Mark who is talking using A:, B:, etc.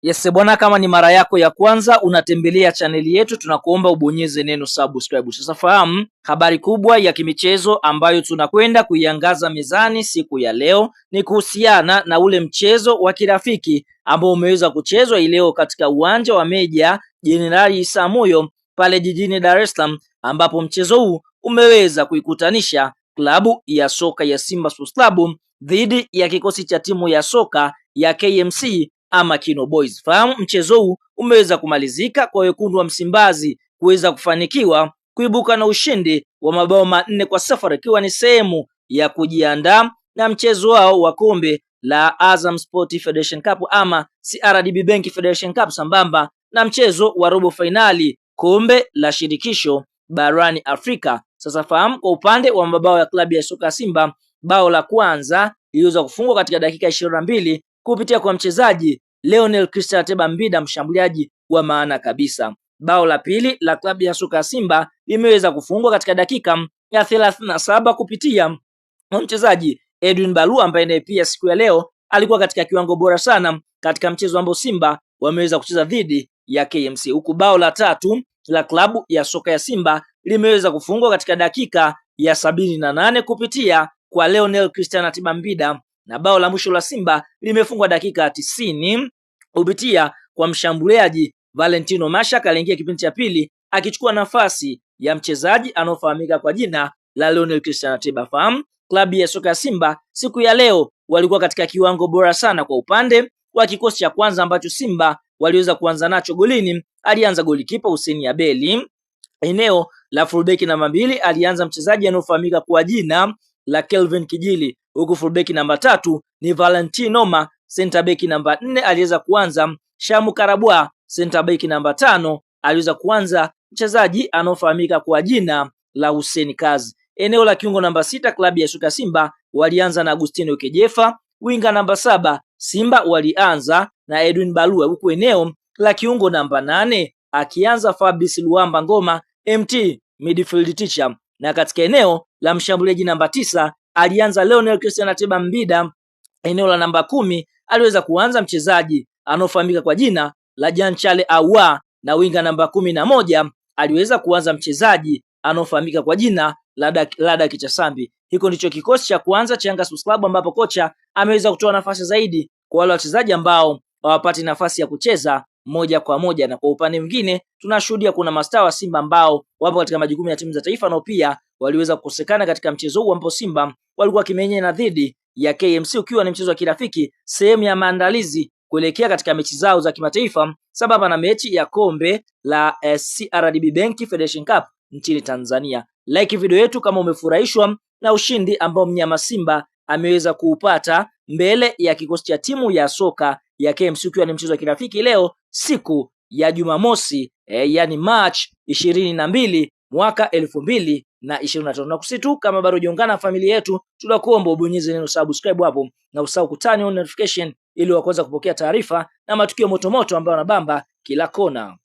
A: Yes bwana, kama ni mara yako ya kwanza unatembelea chaneli yetu, tunakuomba ubonyeze neno subscribe. Sasa fahamu habari kubwa ya kimichezo ambayo tunakwenda kuiangaza mezani siku ya leo ni kuhusiana na ule mchezo wa kirafiki ambao umeweza kuchezwa leo katika uwanja wa Meja Jenerali Isamuhyo pale jijini Dar es Salaam, ambapo mchezo huu umeweza kuikutanisha klabu ya soka ya Simba Sports Club dhidi ya kikosi cha timu ya soka ya KMC ama Kino Boys. Fahamu mchezo huu umeweza kumalizika kwa wekundu wa Msimbazi kuweza kufanikiwa kuibuka na ushindi wa mabao 4-0, ikiwa ni sehemu ya kujiandaa na mchezo wao wa kombe la Azam Sport Federation Cup ama CRDB Bank Federation Cup, sambamba na mchezo wa robo finali kombe la shirikisho barani Afrika. Sasa fahamu kwa upande wa mabao ya klabu ya soka Simba, bao la kwanza liliweza kufungwa katika dakika 22 kupitia kwa mchezaji Leonel Christian Ateba Mbida, mshambuliaji wa maana kabisa. Bao la pili la klabu ya soka Simba limeweza kufungwa katika dakika ya 37 kupitia mchezaji Edwin Barua, ambaye naye pia siku ya leo alikuwa katika kiwango bora sana katika mchezo ambao Simba wameweza kucheza dhidi ya KMC. Huku bao la tatu la klabu ya soka ya Simba limeweza kufungwa katika dakika ya 78 kupitia kwa Leonel Christian Ateba Mbida, na bao la mwisho la Simba limefungwa dakika ya 90 kupitia kwa mshambuliaji Valentino Mashaka, aliingia kipindi cha pili akichukua nafasi ya mchezaji anaofahamika kwa jina la Leonel Christian Ateba. Fahamu klabu ya soka ya Simba siku ya leo walikuwa katika kiwango bora sana. Kwa upande wa kikosi cha kwanza ambacho Simba waliweza kuanza nacho, golini alianza golikipa Hussein Abeli. Eneo la fullback namba 2 alianza mchezaji anaofahamika kwa jina la Kelvin Kijili, huku fullback namba 3 ni Valentino Ma. Center back namba 4 aliweza kuanza Shamu Karabwa. Center back namba 5 aliweza kuanza mchezaji anaofahamika kwa jina la Hussein Kazi. Eneo la kiungo namba 6 klabu ya soka Simba walianza na Agustino Kejefa. Winga namba 7 Simba walianza na Edwin Barua, huku eneo la kiungo namba 8 akianza Fabrice Luamba Ngoma MT midfield teacher, na katika eneo la mshambuliaji namba 9 alianza Leonel Christian Ateba Mbida. Eneo la namba 10 aliweza kuanza mchezaji anaofahamika kwa jina la Jean Charles Awa, na winga namba 11 aliweza kuanza mchezaji anaofahamika kwa jina la Lada Kichasambi. Hiko ndicho kikosi cha kwanza cha Yanga Sports Club, ambapo kocha ameweza kutoa nafasi zaidi kwa wale wachezaji ambao hawapati nafasi ya kucheza moja kwa moja, na kwa upande mwingine tunashuhudia kuna mastaa wa Simba ambao wapo katika majukumu ya timu za taifa, nao pia waliweza kukosekana katika mchezo huu ambapo Simba walikuwa kimenyana dhidi ya KMC, ukiwa ni mchezo wa kirafiki, sehemu ya maandalizi kuelekea katika mechi zao za kimataifa sambamba na mechi ya kombe la CRDB Bank Federation Cup nchini Tanzania. Like video yetu kama umefurahishwa na ushindi ambao mnyama Simba ameweza kuupata mbele ya kikosi cha timu ya soka ya KMC, ukiwa ni mchezo wa kirafiki leo siku ya Jumamosi, yani March 22 mwaka 2025. Na kusitu kama bado hujaungana na familia yetu, tunakuomba ubonyeze neno subscribe hapo na usahau kutani on notification ili uweze kupokea taarifa na matukio motomoto ambayo yanabamba kila kona.